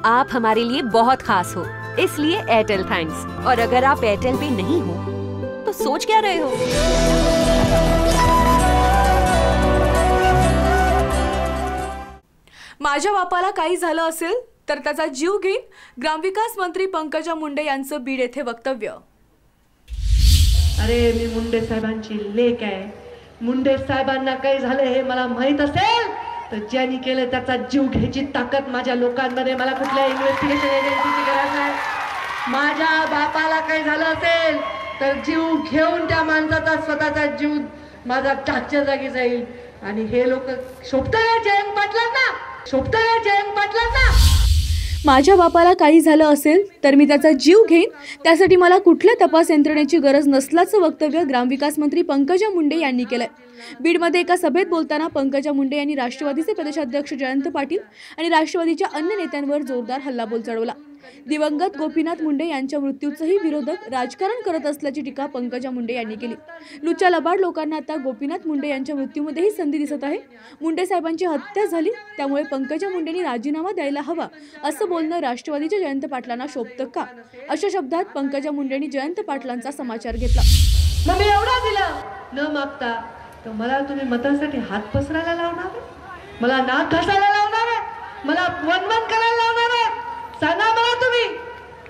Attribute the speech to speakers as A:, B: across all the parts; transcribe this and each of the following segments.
A: आप हमारे लिए बहुत खास हो, इसलिए एयरटेल थैंक्स। और अगर आप एयरटेल पे नहीं हो तो सोच क्या रहे हो?
B: माझ्या बापाला काही झालं असेल तर त्याचा जीव घेईन, ग्रामविकास मंत्री पंकजा मुंडे यांचं बीड येथे वक्तव्य।
C: अरे मी मुंडे साहेबांची लेक आहे। मुंडे साहेबांना काही झालं हे मला माहित असेल तर ज्यांनी केलं त्याचा जीव घ्यायची ताकद माझ्या लोकांमध्ये, मला कुठल्या इन्व्हेस्टिगेशन एजन्सीची गरज नाही। माझ्या बापाला काही झालं असेल तर जीव घेऊन त्या माणसाचा स्वतःचा जीव माझा टाकच्या जागी जाईल। आणि हे लोक शोभताय जयंत पाटलांना, शोभताय जयंत पाटलांना।
B: माझ्या बापाला काही झालं असेल तर मी त्याचा जीव घेईन, त्यासाठी मला कुठल्या तपास यंत्रणेची गरज नसल्याचं वक्तव्य ग्रामविकास मंत्री पंकजा मुंडे यांनी केलंय। बीडमध्ये एका सभेत बोलताना पंकजा मुंडे यांनी राष्ट्रवादीचे प्रदेशाध्यक्ष जयंत पाटील आणि राष्ट्रवादीच्या अन्य नेत्यांवर जोरदार हल्लाबोल चढवला। दिवंगत गोपीनाथ मुंडे यांच्या मृत्यूचंही विरोधक राजकारण करत असल्याची टीका पंकजा मुंडे यांनी केली। लुच्चा लबाड लोकांना आता गोपीनाथ मुंडे यांच्या मृत्यूमध्येही संधी दिसत आहे। मुंडे साहेबांची हत्या झाली त्यामुळे पंकजा मुंडेंनी राजीनामा द्यायला हवा असं बोलणं राष्ट्रवादीच्या जयंत पाटलांना शोभतं का? अशा शब्दात पंकजा मुंडेंनी जयंत पाटलांचा समाचार घेतला।
C: मग मी एवढा दिलं न मागता तर मला तुम्ही मतांसाठी हात पसरायला लावणार आहे, मला नाक घासायला लावणार आहे, मला वनवन करायला लावणार आहे? सांगा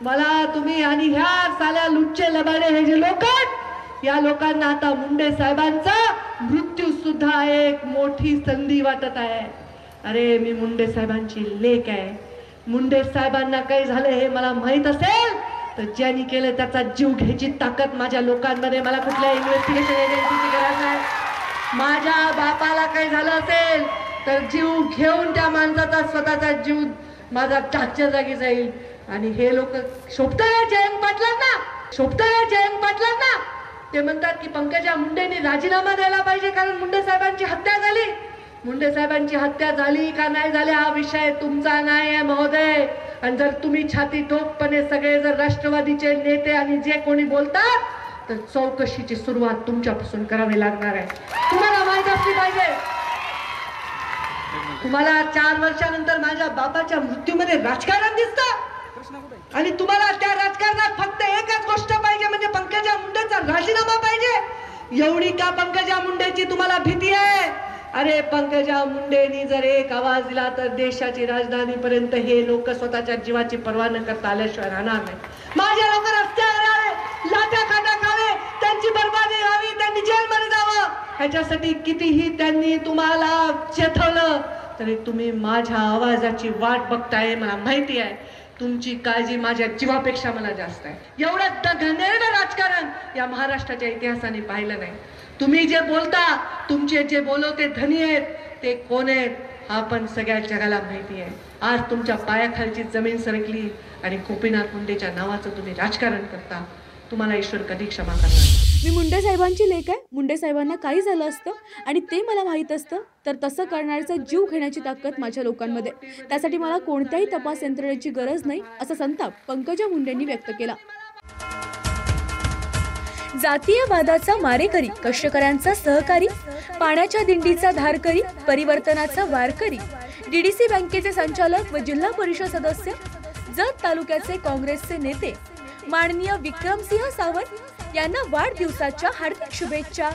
C: मला तुम्ही आणि ह्या साल्या लुच्चे लबाडे हे जे लोक आहेत या लोकांना आता मुंडे साहेबांचा मृत्यू सुद्धा एक मोठी संधी वाटत आहे। अरे मी मुंडे साहेबांची लेक आहे। मुंडे साहेबांना काही झालं हे मला माहित असेल तर ज्यांनी केलं त्याचा जीव घ्यायची ताकद माझ्या लोकांमध्ये, मला कुठल्या इन्व्हेस्टिगेशन एजन्सीची गरज नाही। माझ्या बापाला काही झालं असेल तर जीव घेऊन त्या माणसाचा स्वतःचा जीव माझा टाकच्या जागी जाईल। आणि हे लोक शोभताय जयंत पाटलांना, शोभताय जयंत पाटलांना। ते म्हणतात की पंकजा मुंडेंनी राजीनामा द्यायला पाहिजे कारण मुंडे साहेबांची हत्या झाली। मुंडे साहेबांची हत्या झाली का नाही झाली हा विषय तुमचा नाही आहे महोदय। आणि जर तुम्ही छाती ठोकपणे सगळे जर राष्ट्रवादीचे नेते आणि जे कोणी बोलतात तर चौकशीची सुरुवात तुमच्यापासून करावी लागणार आहे। तुम्हाला माहित असली पाहिजे, तुम्हाला 4 वर्षानंतर माझ्या बापाच्या मृत्यूमध्ये राजकारण दिसतं आणि तुम्हाला त्या राजकारणात फक्त एकच गोष्ट पाहिजे म्हणजे पंकजा मुंडेचा राजीनामा पाहिजे। एवढी का पंकजा मुंडेची तुम्हाला भीती आहे? अरे पंकजा मुंडेंनी जर एक आवाज दिला तर देशाची राजधानी पर्यंत हे लोक स्वतःच्या जीवाची पर्वा न करता आल्याशिवाय राहणार नाही। माझे लोक रस्त्यावर आले, लाथा काटा खावे, त्यांची बर्बादी व्हावी, त्यांनी जेलमध्ये जावं, ह्याच्यासाठी कितीही त्यांनी तुम्हाला चेतवलं तरी तुम्ही माझ्या आवाजाची वाट बघताय। मला माहिती आहे तुमची काळजी माझ्या जीवापेक्षा मला जास्त आहे। एवढं घाणेरडं राजकारण या महाराष्ट्राच्या इतिहासाने पाहिलं नाही। तुम्ही जे बोलता, तुमचे जे बोलवते धनी आहेत ते कोण आहेत हा पण सगळ्या जगाला माहिती आहे। आज तुमच्या पायाखालची जमीन सरकली आणि गोपीनाथ मुंडेच्या नावाचं तुम्ही राजकारण करता, तुम्हाला ईश्वर कधी क्षमा करणार?
B: मी मुंडे साहेबांची लेक आहे। मुंडे साहेबांना काही झालं असतं आणि ते मला माहित असतं तर तसं करण्याचा जीव घेण्याची ताकद माझ्या लोकांमध्ये, त्यासाठी मला कोणत्याही तपास यंत्रणेची गरज नाही असा संताप पंकजा मुंडेंनी व्यक्त केला। जातीयवादाचा मारेकरी, कष्टकऱ्यांचा सहकारी, पाण्याच्या दिंडीचा धारकरी, परिवर्तनाचा वारकरी, डीडीसी बँकेचे संचालक व जिल्हा परिषद सदस्य, जत तालुक्याचे काँग्रेसचे नेते माननीय विक्रमसिंह सावंत यांना वाढदिवसाच्या हार्दिक शुभेच्छा।